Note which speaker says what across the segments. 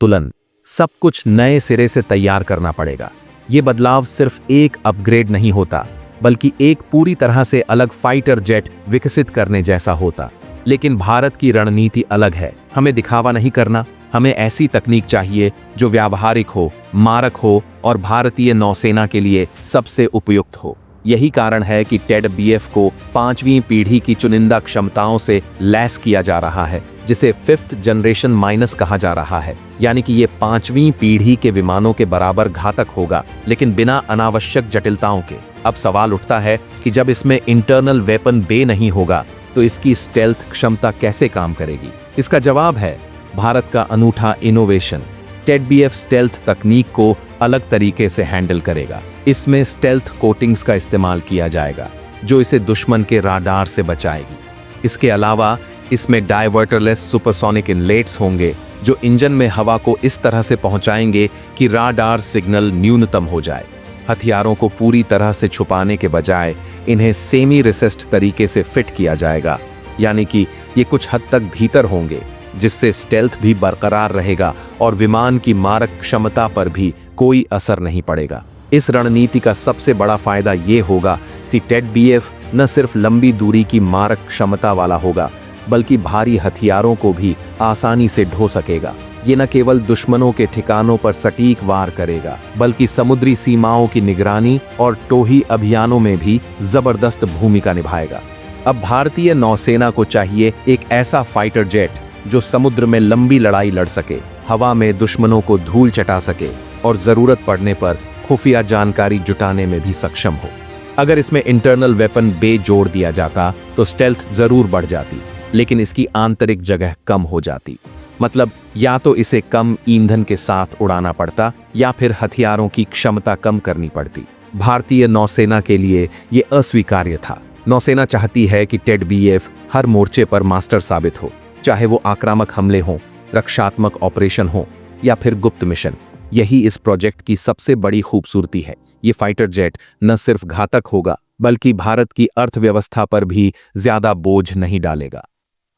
Speaker 1: तुलन, सब कुछ नए सिरे से तैयार करना पड़ेगा। ये बदलाव सिर्फ एक अपग्रेड नहीं होता, बल्कि एक पूरी तरह से अलग फाइटर जेट विकसित करने जैसा होता। लेकिन भारत की रणनीति अलग है। हमें दिखावा नहीं करना, हमें ऐसी तकनीक चाहिए जो व्यावहारिक हो, मारक हो और भारतीय नौसेना के लिए सबसे उपयुक्त हो। यही कारण है कि टेड बीएफ को 5वीं पीढ़ी की चुनिंदा क्षमताओं से लैस किया जा रहा है, जिसे 5th जनरेशन माइनस कहा जा रहा है। यानी कि ये 5वीं पीढ़ी के विमानों के बराबर घातक होगा, लेकिन बिना अनावश्यक जटिलताओं के। अब सवाल उठता है कि जब इसमें इंटरनल वेपन बे नहीं होगा तो इसकी स्टेल्थ क्षमता कैसे काम करेगी? इसका जवाब है भारत का अनूठा इनोवेशन। टेड बीएफ स्टेल्थ तकनीक को अलग तरीके से हैंडल करेगा। इसमें स्टेल्थ कोटिंग्स का इस्तेमाल किया जाएगा, जो इसे दुश्मन के राडार से बचाएगी। इसके अलावा इसमें डायवर्टरलेस सुपरसोनिक इनलेट्स होंगे, जो इंजन में हवा को इस तरह से पहुंचाएंगे कि राडार सिग्नल न्यूनतम हो जाए। हथियारों को पूरी तरह से छुपाने के बजाय इन्हें सेमी रिसेस्ड तरीके से फिट किया जाएगा, यानी कि ये कुछ हद तक भीतर होंगे, जिससे स्टेल्थ भी बरकरार रहेगा और विमान की मारक क्षमता पर भी कोई असर नहीं पड़ेगा। इस रणनीति का सबसे बड़ा फायदा ये होगा कि टेड बीएफ न सिर्फ लंबी दूरी की मारक क्षमता वाला होगा, बल्कि भारी हथियारों को भी आसानी से ढो सकेगा। ये न केवल दुश्मनों के ठिकानों पर सटीक वार करेगा, बल्कि समुद्री सीमाओं की निगरानी और टोही अभियानों में भी जबरदस्त भूमिका निभाएगा। अब भारतीय नौसेना को चाहिए एक ऐसा फाइटर जेट जो समुद्र में लंबी लड़ाई लड़ सके, हवा में दुश्मनों को धूल चटा सके और जरूरत पड़ने पर खुफिया जानकारी जुटाने में भी सक्षम हो। अगर इसमें इंटरनल वेपन बे जोड़ दिया जाता तो स्टेल्थ जरूर बढ़ जाती, लेकिन इसकी आंतरिक जगह कम हो जाती। मतलब या तो इसे कम ईंधन के साथ उड़ाना पड़ता या फिर हथियारों की क्षमता कम करनी पड़ती। भारतीय नौसेना के लिए ये अस्वीकार्य था। नौसेना चाहती है कि टेड बीएफ हर मोर्चे पर मास्टर साबित हो, चाहे वो आक्रामक हमले हों, रक्षात्मक ऑपरेशन हो या फिर गुप्त मिशन। यही इस प्रोजेक्ट की सबसे बड़ी खूबसूरती है। ये फाइटर जेट न सिर्फ घातक होगा, बल्कि भारत की अर्थव्यवस्था पर भी ज्यादा बोझ नहीं डालेगा।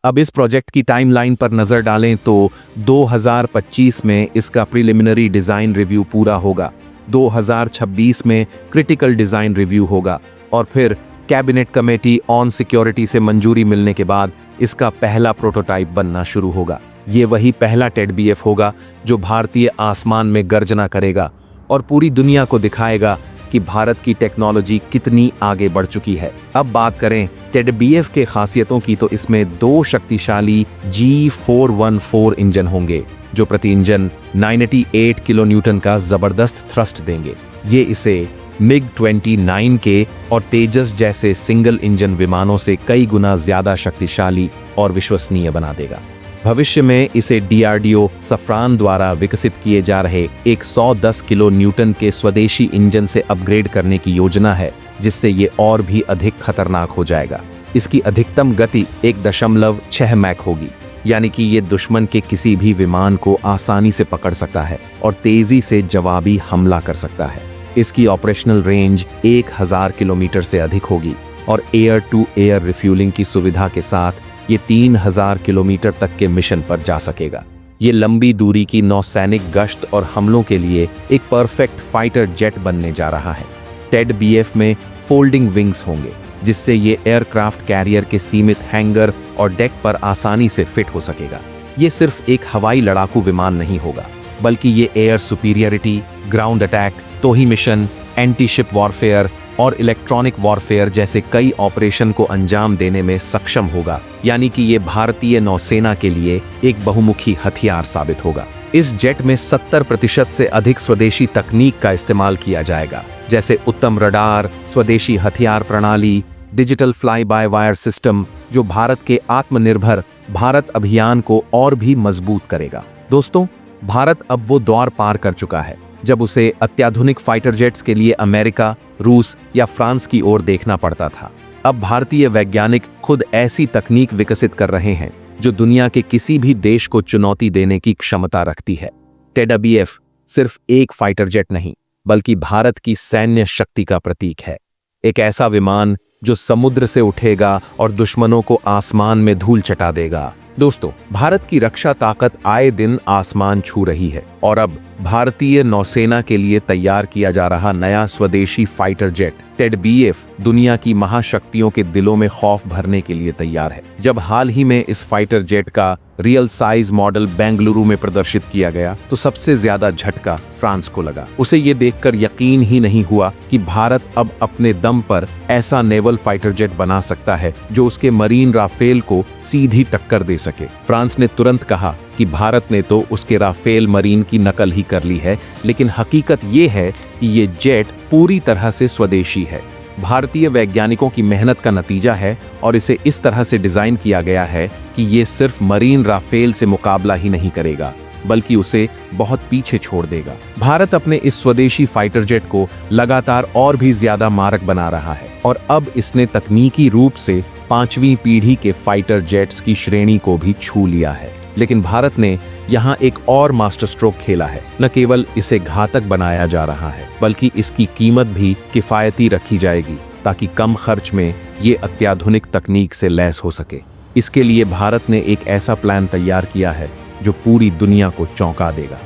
Speaker 1: अब इस प्रोजेक्ट की टाइमलाइन पर नजर डालें तो 2025 में इसका प्रिलिमिनरी डिजाइन रिव्यू पूरा होगा, 2026 में क्रिटिकल डिजाइन रिव्यू होगा और फिर कैबिनेट कमेटी ऑन सिक्योरिटी से मंजूरी मिलने के बाद इसका पहला प्रोटोटाइप बनना शुरू होगा। ये वही पहला टेड बीएफ होगा जो भारतीय आसमान में गर्जना करेगा और पूरी दुनिया को दिखाएगा कि भारत की टेक्नोलॉजी कितनी आगे बढ़ चुकी है। अब बात करें टेड बीएफ के खासियतों की, तो इसमें 2 शक्तिशाली G414 इंजन होंगे, जो प्रति इंजन 98 किलो न्यूटन का जबरदस्त थ्रस्ट देंगे। ये इसे MiG-29 के और तेजस जैसे सिंगल इंजन विमानों से कई गुना ज्यादा शक्तिशाली और विश्वसनीय बना देगा। भविष्य में इसे डीआरडीओ सफ्रान द्वारा विकसित किए जा रहे एक 110 किलो न्यूटन के स्वदेशी इंजन से अपग्रेड करने की योजना है, जिससे ये और भी अधिक खतरनाक हो जाएगा। इसकी अधिकतम गति 1.6 मैक होगी, यानी कि ये दुश्मन के किसी भी विमान को आसानी से पकड़ सकता है और तेजी से जवाबी हमला कर सकता है। इसकी ऑपरेशनल रेंज 1000 किलोमीटर से अधिक होगी और एयर टू एयर रिफ्यूलिंग की सुविधा के साथ ये 3000 किलोमीटर तक के मिशन पर जा सकेगा। ये लंबी दूरी की नौसैनिक गश्त और हमलों के लिए एक परफेक्ट फाइटर जेट बनने जा रहा है। टेड बीएफ में फोल्डिंग विंग्स होंगे, जिससे ये एयरक्राफ्ट कैरियर के सीमित हैंगर और डेक पर आसानी से फिट हो सकेगा। ये सिर्फ एक हवाई लड़ाकू विमान नहीं होगा, बल्कि ये एयर सुपीरियरिटी, ग्राउंड अटैक, तोही मिशन, एंटी शिप वॉरफेयर और इलेक्ट्रॉनिक वॉरफेयर जैसे कई ऑपरेशन को अंजाम देने में सक्षम होगा। यानी कि ये भारतीय नौसेना के लिए एक बहुमुखी हथियार साबित होगा। इस जेट में 70% से अधिक स्वदेशी तकनीक का इस्तेमाल किया जाएगा, जैसे उत्तम रडार, स्वदेशी हथियार प्रणाली, digital fly by wire system, जो भारत के आत्मनिर्भर भारत अभियान को और भी मजबूत करेगा। दोस्तों, भारत अब वो द्वार पार कर चुका है जब उसे अत्याधुनिक फाइटर जेट्स के लिए अमेरिका, रूस या फ्रांस की ओर देखना पड़ता था। अब भारतीय वैज्ञानिक खुद ऐसी तकनीक विकसित कर रहे हैं जो दुनिया के किसी भी देश को चुनौती देने की क्षमता रखती है। टेड बीएफ सिर्फ एक फाइटर जेट नहीं, बल्कि भारत की सैन्य शक्ति का प्रतीक है। एक ऐसा विमान जो समुद्र से उठेगा और दुश्मनों को आसमान में धूल चटा देगा। दोस्तों, भारत की रक्षा ताकत आए दिन आसमान छू रही है और अब भारतीय नौसेना के लिए तैयार किया जा रहा नया स्वदेशी फाइटर जेट टेड बीएफ दुनिया की महाशक्तियों के दिलों में खौफ भरने के लिए तैयार है। जब हाल ही में इस फाइटर जेट का रियल साइज मॉडल बेंगलुरु में प्रदर्शित किया गया तो सबसे ज्यादा झटका फ्रांस को लगा। उसे ये देखकर यकीन ही नहीं हुआ कि भारत अब अपने दम पर ऐसा नेवल फाइटर जेट बना सकता है जो उसके मरीन राफेल को सीधी टक्कर दे सके। फ्रांस ने तुरंत कहा कि भारत ने तो उसके राफेल मरीन की नकल ही कर ली है, लेकिन हकीकत ये है कि ये जेट पूरी तरह से स्वदेशी है, भारतीय वैज्ञानिकों की मेहनत का नतीजा है और इसे इस तरह से डिजाइन किया गया है कि ये सिर्फ मरीन राफेल से मुकाबला ही नहीं करेगा बल्कि उसे बहुत पीछे छोड़ देगा। भारत अपने इस स्वदेशी फाइटर जेट को लगातार और भी ज्यादा मारक बना रहा है और अब इसने तकनीकी रूप से 5वीं पीढ़ी के फाइटर जेट्स की श्रेणी को भी छू लिया है। लेकिन भारत ने यहाँ एक और मास्टर स्ट्रोक खेला है। न केवल इसे घातक बनाया जा रहा है बल्कि इसकी कीमत भी किफायती रखी जाएगी ताकि कम खर्च में ये अत्याधुनिक तकनीक से लैस हो सके। इसके लिए भारत ने एक ऐसा प्लान तैयार किया है जो पूरी दुनिया को चौंका देगा।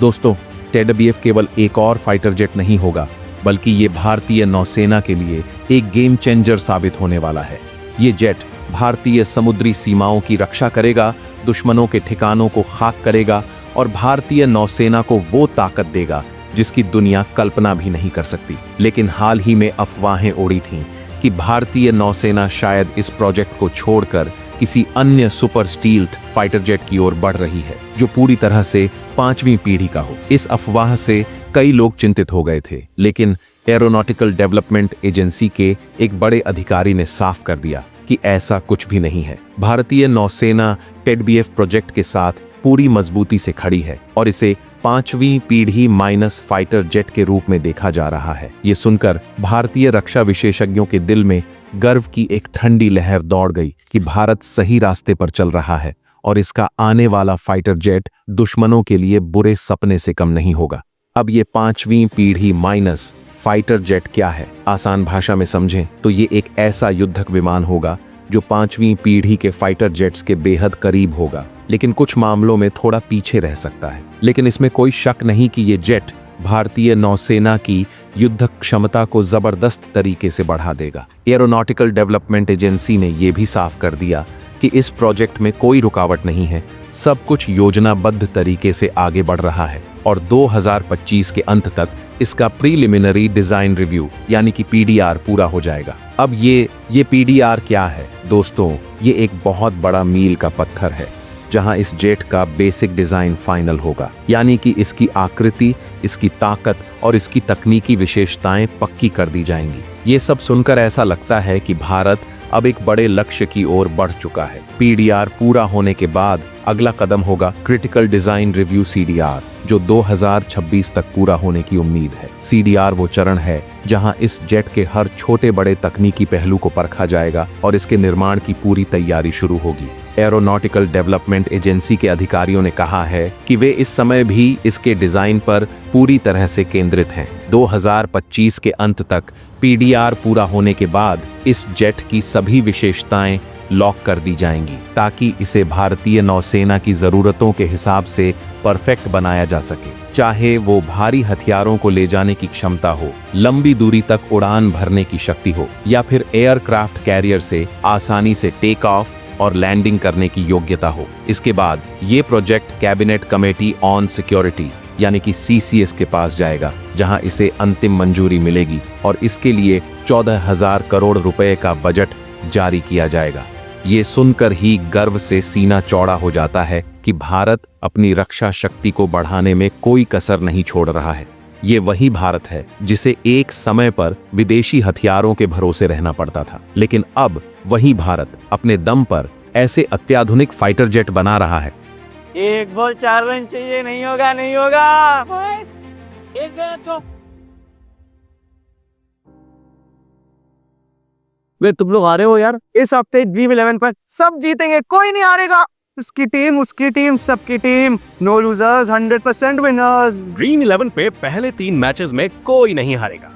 Speaker 1: दोस्तों, टेड बीएफ केवल एक और फाइटर जेट नहीं होगा बल्कि ये भारतीय नौसेना के लिए एक गेम चेंजर साबित होने वाला है। ये जेट भारतीय समुद्री सीमाओं की रक्षा करेगा, दुश्मनों के ठिकानों को खाक करेगा और भारतीय नौसेना को वो ताकत देगा जिसकी दुनिया कल्पना भी नहीं कर सकती। लेकिन हाल ही में अफवाहें उड़ी थीं कि भारतीय नौसेना शायद इस प्रोजेक्ट को छोड़कर किसी अन्य सुपर स्टील्थ फाइटर जेट की ओर बढ़ रही है जो पूरी तरह से 5वीं पीढ़ी का हो। इस अफवाह से कई लोग चिंतित हो गए थे, लेकिन एरोनॉटिकल डेवलपमेंट एजेंसी के एक बड़े अधिकारी ने साफ कर दिया कि ऐसा कुछ भी नहीं है। भारतीय नौसेना टेड बीएफ प्रोजेक्ट के साथ पूरी मजबूती से खड़ी है और इसे 5वीं पीढ़ी माइनस फाइटर जेट के रूप में देखा जा रहा है। ये सुनकर भारतीय रक्षा विशेषज्ञों के दिल में गर्व की एक ठंडी लहर दौड़ गई कि भारत सही रास्ते पर चल रहा है और इसका आने वाला फाइटर जेट दुश्मनों के लिए बुरे सपने से कम नहीं होगा। अब ये 5वीं पीढ़ी माइनस फाइटर जेट क्या है? आसान भाषा में समझें तो ये एक ऐसा युद्धक विमान होगा जो 5वीं पीढ़ी के फाइटर जेट्स के बेहद करीब होगा, लेकिन कुछ मामलों में थोड़ा पीछे रह सकता है। लेकिन इसमें कोई शक नहीं कि ये जेट भारतीय नौसेना की युद्धक क्षमता को जबरदस्त तरीके से बढ़ा देगा। एरोनॉटिकल डेवलपमेंट एजेंसी ने यह भी साफ कर दिया कि इस प्रोजेक्ट में कोई रुकावट नहीं है, सब कुछ योजनाबद्ध तरीके से आगे बढ़ रहा है और 2025 के अंत तक इसका प्रीलिमिनरी डिजाइन रिव्यू यानी कि पीडीआर पूरा हो जाएगा। अब ये पीडीआर क्या है? दोस्तों, ये एक बहुत बड़ा मील का पत्थर है जहां इस जेट का बेसिक डिजाइन फाइनल होगा, यानी कि इसकी आकृति, इसकी ताकत और इसकी तकनीकी विशेषताएं पक्की कर दी जाएंगी। ये सब सुनकर ऐसा लगता है कि भारत अब एक बड़े लक्ष्य की ओर बढ़ चुका है। पीडीआर पूरा होने के बाद अगला कदम होगा क्रिटिकल डिजाइन रिव्यू सीडीआर, जो 2026 तक पूरा होने की उम्मीद है। सीडीआर वो चरण है जहां इस जेट के हर छोटे बड़े तकनीकी पहलू को परखा जाएगा और इसके निर्माण की पूरी तैयारी शुरू होगी। एरोनॉटिकल डेवलपमेंट एजेंसी के अधिकारियों ने कहा है कि वे इस समय भी इसके डिजाइन पर पूरी तरह से केंद्रित हैं। 2025 के अंत तक पीडीआर पूरा होने के बाद इस जेट की सभी विशेषताएं लॉक कर दी जाएंगी ताकि इसे भारतीय नौसेना की जरूरतों के हिसाब से परफेक्ट बनाया जा सके। चाहे वो भारी हथियारों को ले जाने की क्षमता हो, लंबी दूरी तक उड़ान भरने की शक्ति हो या फिर एयरक्राफ्ट कैरियर से आसानी से टेक ऑफ और लैंडिंग करने की योग्यता हो। इसके बाद ये project cabinet committee on security यानी कि सीसीएस के पास जाएगा, जहां इसे अंतिम मंजूरी मिलेगी और इसके लिए 14,000 करोड़ रुपए का बजट जारी किया जाएगा। ये सुनकर ही गर्व से सीना चौड़ा हो जाता है कि भारत अपनी रक्षा शक्ति को बढ़ाने में कोई कसर नहीं छोड़ रहा है। ये वही भारत है जिसे एक समय पर विदेशी हथियारों के भरोसे रहना पड़ता था, लेकिन अब वही भारत अपने दम पर ऐसे अत्याधुनिक फाइटर जेट बना रहा है।
Speaker 2: एक बॉल 4 रन चाहिए, नहीं होगा नहीं होगा। वे तुम लोग आ रहे हो यार, इस हफ्ते ड्रीम 11 पर सब जीतेंगे, कोई नहीं हारेगा। उसकी टीम, उसकी टीम, सबकी team, no losers 100% winners.
Speaker 3: Dream 11 पे पहले 3 मैचेस में कोई नहीं हारेगा।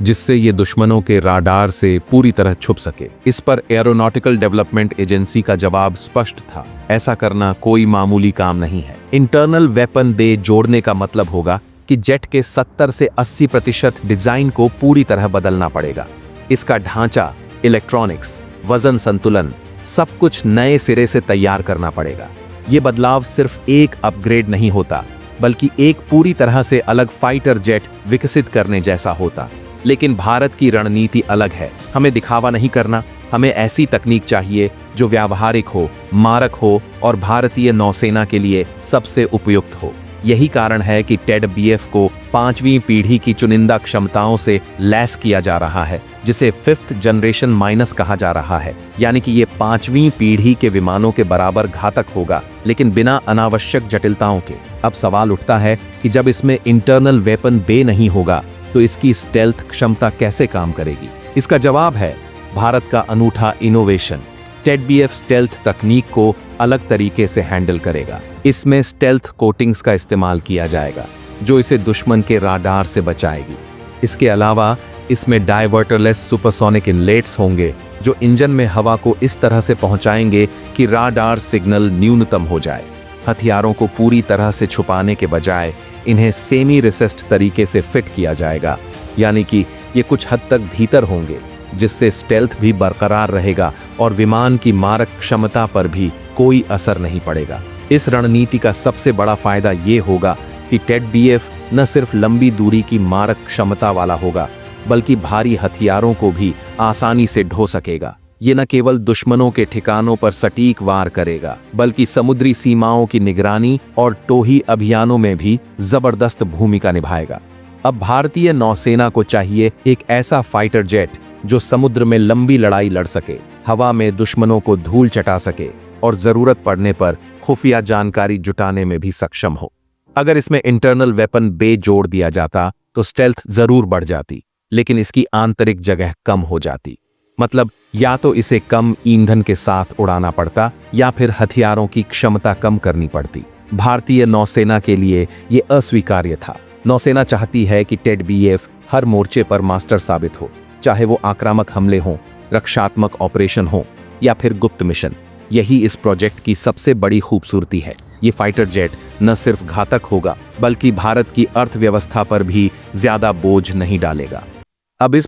Speaker 1: जिससे ये दुश्मनों के राडार से पूरी तरह छुप सके। इस पर एरोनॉटिकल डेवलपमेंट एजेंसी का जवाब स्पष्ट था, ऐसा करना कोई मामूली काम नहीं है। इंटरनल वेपन बे जोड़ने का मतलब होगा कि जेट के 70 से 80% डिजाइन को पूरी तरह बदलना पड़ेगा। इसका ढांचा, इलेक्ट्रॉनिक्स, वजन संतुलन, सब कुछ नए सिरे से तैयार करना पड़ेगा। ये बदलाव सिर्फ एक अपग्रेड नहीं होता, बल्कि एक पूरी तरह से अलग फाइटर जेट विकसित करने जैसा होता। लेकिन भारत की रणनीति अलग है। हमें दिखावा नहीं करना, हमें ऐसी तकनीक चाहिए जो व्यावहारिक हो, मारक हो और भारतीय नौसेना के लिए सबसे उपयुक्त हो। यही कारण है कि टेड बीएफ को 5वीं पीढ़ी की चुनिंदा क्षमताओं से लैस किया जा रहा है, जिसे 5th जनरेशन माइनस कहा जा रहा है। यानी कि ये 5वीं पीढ़ी के विमानों के बराबर घातक होगा, लेकिन बिना अनावश्यक जटिलताओं के। अब सवाल उठता है कि जब इसमें इंटरनल वेपन बे नहीं होगा तो इसकी स्टेल्थ क्षमता कैसे काम करेगी? इसका जवाब है भारत का अनूठा इनोवेशन। टेड बीएफ स्टेल्थ तकनीक को अलग तरीके से हैंडल करेगा। इसमें स्टेल्थ कोटिंग्स का इस्तेमाल किया जाएगा जो इसे दुश्मन के राडार से बचाएगी। इसके अलावा इसमें डायवर्टरलेस सुपरसोनिक इनलेट्स होंगे जो इंजन में हवा को इस तरह से पहुंचाएंगे कि राडार सिग्नल न्यूनतम हो जाए। हथियारों को पूरी तरह से छुपाने के बजाय इन्हें सेमी रिसेस्ड तरीके से फिट किया जाएगा, यानी कि ये कुछ हद तक भीतर होंगे, जिससे स्टेल्थ भी बरकरार रहेगा और विमान की मारक क्षमता पर भी कोई असर नहीं पड़ेगा। इस रणनीति का सबसे बड़ा फायदा ये होगा कि टेड बीएफ न सिर्फ लंबी दूरी की मारक क्षमता वाला होगा, बल्कि भारी हथियारों को भी आसानी से ढो सकेगा। ये न केवल दुश्मनों के ठिकानों पर सटीक वार करेगा, बल्कि समुद्री सीमाओं की निगरानी और टोही अभियानों में भी जबरदस्त भूमिका निभाएगा। अब भारतीय नौसेना को चाहिए एक ऐसा फाइटर जेट जो समुद्र में लंबी लड़ाई लड़ सके, हवा में दुश्मनों को धूल चटा सके और जरूरत पड़ने पर खुफिया जानकारी जुटाने में भी सक्षम हो। अगर इसमें इंटरनल वेपन बे जोड़ दिया जाता तो स्टेल्थ जरूर बढ़ जाती, लेकिन इसकी आंतरिक जगह कम हो जाती। मतलब या तो इसे कम ईंधन के साथ उड़ाना पड़ता या फिर हथियारों की क्षमता कम करनी पड़ती। भारतीय नौसेना के लिए ये अस्वीकार्य था। नौसेना चाहती है कि टेड बीएफ हर मोर्चे पर मास्टर साबित हो, चाहे वो आक्रामक हमले हों, रक्षात्मक ऑपरेशन हो या फिर गुप्त मिशन। यही इस प्रोजेक्ट की सबसे बड़ी खूबसूरती है। ये फाइटर जेट न सिर्फ घातक होगा, बल्कि भारत की अर्थव्यवस्था पर भी ज्यादा बोझ नहीं डालेगा। अब इस